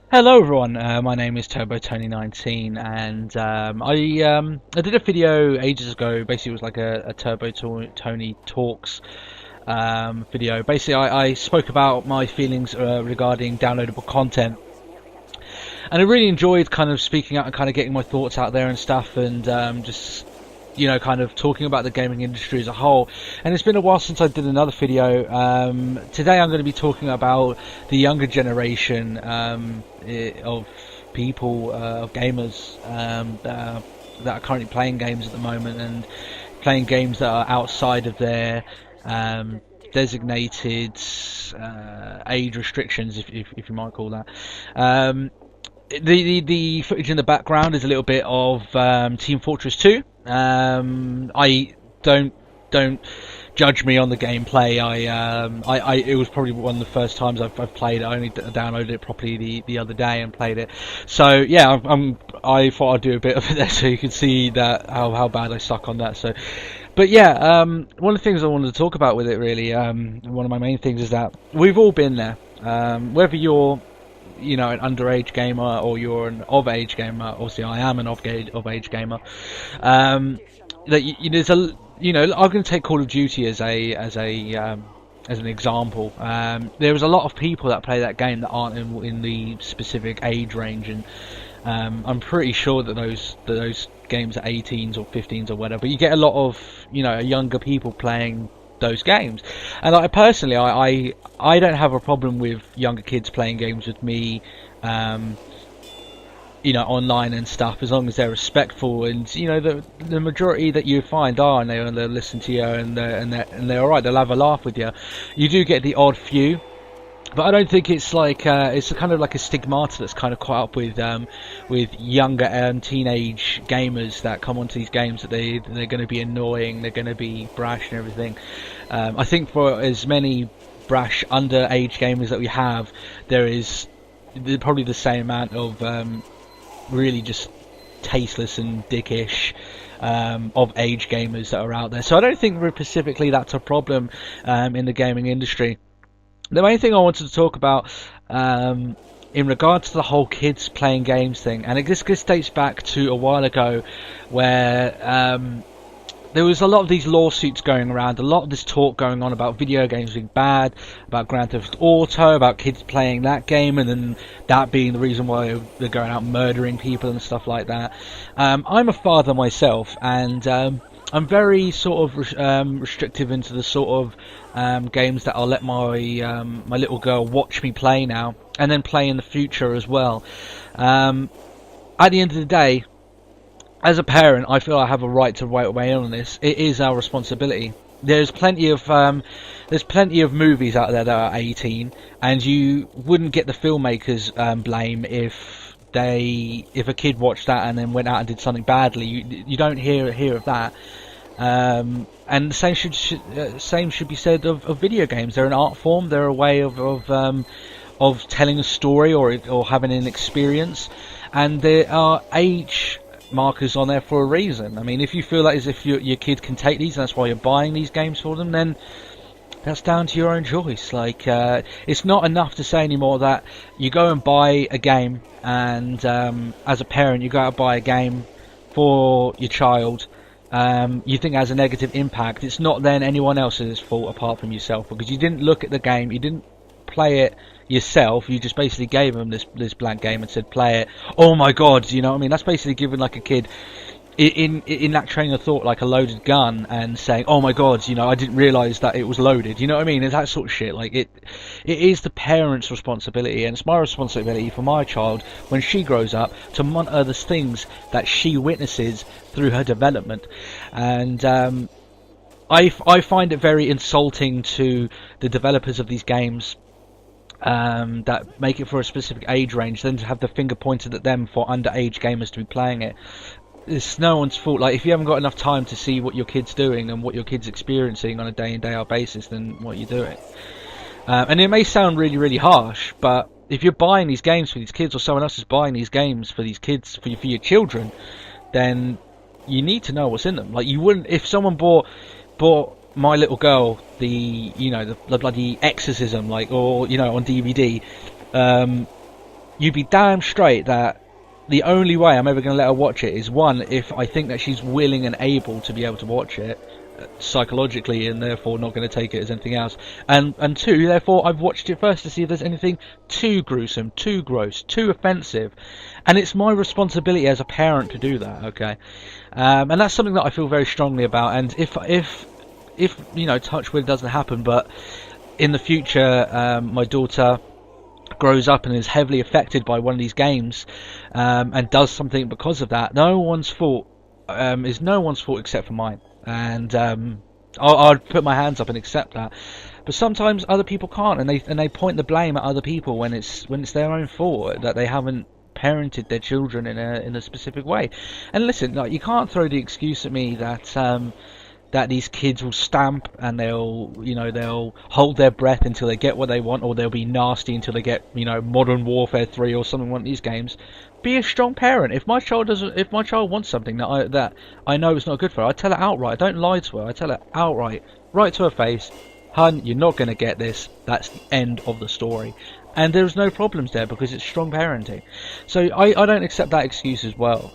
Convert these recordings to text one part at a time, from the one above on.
Hello everyone, my name is TurboTony19 and I did a video ages ago. Basically it was like a TurboTony Talks video. Basically I spoke about my feelings regarding downloadable content, and I really enjoyed kind of speaking out and kind of getting my thoughts out there and stuff, and just kind of talking about the gaming industry as a whole. And it's been a while since I did another video. Today I'm going to be talking about the younger generation of people, of gamers, that are currently playing games at the moment, and playing games that are outside of their designated age restrictions, if you might call that. The footage in the background is a little bit of Team Fortress 2. I don't judge me on the gameplay. It was probably one of the first times I've played it. I only downloaded it properly the other day and played it. So yeah, I thought I'd do a bit of it there so you can see that how bad I suck on that. So, but yeah, one of the things I wanted to talk about with it really, one of my main things is that we've all been there. Whether you're an underage gamer or you're an of-age gamer. Obviously, I am an of-age gamer. There's a I'm going to take Call of Duty as an example. There is a lot of people that play that game that aren't in the specific age range, and I'm pretty sure that those games are 18s or 15s or whatever. But you get a lot of younger people playing those games, and I personally I don't have a problem with younger kids playing games with me, online and stuff, as long as they're respectful, and the majority that you find are, and they'll listen to you, and they're alright, they'll have a laugh with you. You do get the odd few, but I don't think it's like it's kind of like a stigmata that's kind of caught up with younger teenage gamers that come onto these games, that they're going to be annoying, they're going to be brash and everything. I think for as many brash underage gamers that we have, there is probably the same amount of really just tasteless and dickish of age gamers that are out there. So I don't think specifically that's a problem in the gaming industry. The main thing I wanted to talk about in regards to the whole kids playing games thing, and this dates back to a while ago, where there was a lot of these lawsuits going around, a lot of this talk going on about video games being bad, about Grand Theft Auto, about kids playing that game, and then that being the reason why they're going out murdering people and stuff like that. I'm a father myself, and I'm very sort of restrictive into the sort of games that I'll let my little girl watch me play now, and then play in the future as well. At the end of the day, as a parent, I feel I have a right to weigh in on this. It is our responsibility. There's plenty of movies out there that are 18, and you wouldn't get the filmmakers blame if a kid watched that and then went out and did something badly. You don't hear of that. And the same should be said of video games. They're an art form. They're a way of telling a story or having an experience, and there are age markers on there for a reason. I mean, if you feel like as if your kid can take these, and that's why you're buying these games for them, then that's down to your own choice. Like, it's not enough to say anymore that you go and buy a game, and as a parent, you go out and buy a game for your child. You think it has a negative impact. It's not then anyone else's fault apart from yourself, because you didn't look at the game, you didn't play it yourself, you just basically gave them this blank game and said play it. Oh my god, you know what I mean? That's basically giving like a kid in that train of thought like a loaded gun and saying, oh my god, I didn't realise that it was loaded, you know what I mean? It's that sort of shit. Like, it is the parent's responsibility, and it's my responsibility for my child when she grows up to monitor the things that she witnesses through her development. And I find it very insulting to the developers of these games that make it for a specific age range, then to have the finger pointed at them for underage gamers to be playing it. It's no one's fault. Like, if you haven't got enough time to see what your kid's doing and what your kid's experiencing on a day in day out basis, then what are you doing? And it may sound really, really harsh, but if you're buying these games for these kids, or someone else is buying these games for these kids, for your children, then you need to know what's in them. Like, you wouldn't, if someone bought my little girl the bloody exorcism, like, or on DVD, you'd be damn straight that the only way I'm ever going to let her watch it is, one, if I think that she's willing and able to be able to watch it psychologically, and therefore not going to take it as anything else, and two, therefore I've watched it first to see if there's anything too gruesome, too gross, too offensive, and it's my responsibility as a parent to do that. Okay, and that's something that I feel very strongly about. And if you know, touch wood, doesn't happen, but in the future, my daughter grows up and is heavily affected by one of these games, and does something because of that, no one's fault is no one's fault except for mine. And I'll put my hands up and accept that. But sometimes other people can't, and they point the blame at other people when it's their own fault that they haven't parented their children in a specific way. And listen, like, you can't throw the excuse at me that these kids will stamp and they'll hold their breath until they get what they want, or they'll be nasty until they get, you know, Modern Warfare 3 or something, one of these games. Be a strong parent. If my child wants something that I know is not good for her, I tell her outright. I don't lie to her. I tell her outright, right to her face, hun, you're not going to get this. That's the end of the story. And there's no problems there because it's strong parenting. So I don't accept that excuse as well.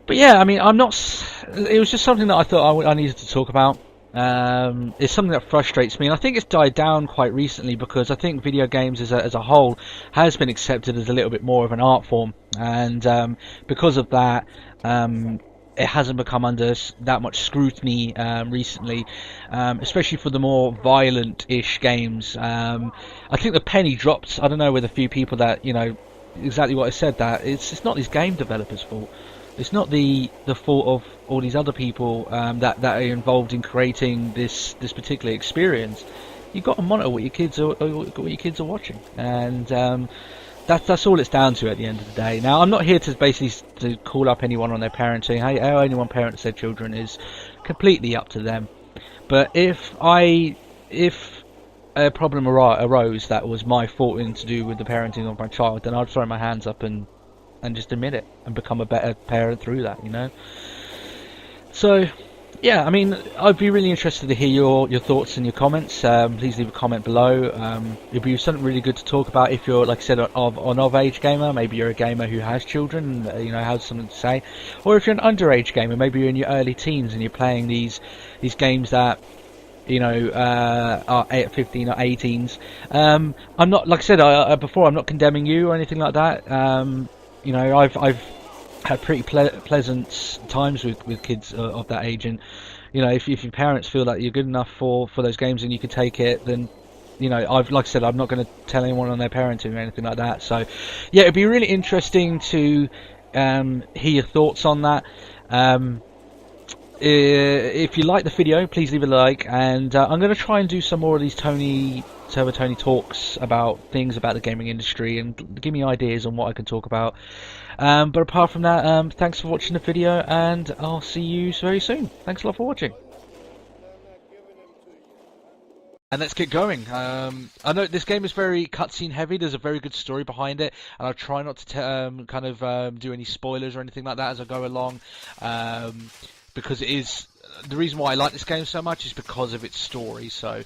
But yeah, I mean, it was just something that I thought I needed to talk about. It's something that frustrates me, and I think it's died down quite recently because I think video games as a whole has been accepted as a little bit more of an art form, and because of that, it hasn't become under that much scrutiny recently, especially for the more violent-ish games. I think the penny dropped, I don't know, with a few people that, you know, exactly what I said, that it's not these game developers' fault. It's not the fault of all these other people that are involved in creating this particular experience. You've got to monitor what your kids are watching, and that's all it's down to at the end of the day. Now, I'm not here to basically to call up anyone on their parenting. How anyone parents their children is completely up to them. But if a problem arose that was my fault in to do with the parenting of my child, then I'd throw my hands up and just admit it and become a better parent through that, you know. So yeah, I mean, I'd be really interested to hear your thoughts and your comments. Please leave a comment below. It'd be something really good to talk about if you're, like I said, an of-age gamer. Maybe you're a gamer who has children, you know, has something to say. Or if you're an underage gamer, maybe you're in your early teens and you're playing these games that, you know, are 15 or 18s. I'm not, like I said before, I'm not condemning you or anything like that. You know, I've had pretty pleasant times with kids of that age, and you know, if your parents feel that you're good enough for those games and you can take it, then, you know, like I said, I'm not going to tell anyone on their parenting or anything like that. So yeah, it'd be really interesting to hear your thoughts on that. If you like the video, please leave a like, and I'm going to try and do some more of these TurboTony talks about things about the gaming industry and give me ideas on what I can talk about. But apart from that, thanks for watching the video, and I'll see you very soon. Thanks a lot for watching. And let's get going. I know this game is very cutscene heavy. There's a very good story behind it, and I'll try not to do any spoilers or anything like that as I go along. Because it is, the reason why I like this game so much is because of its story. So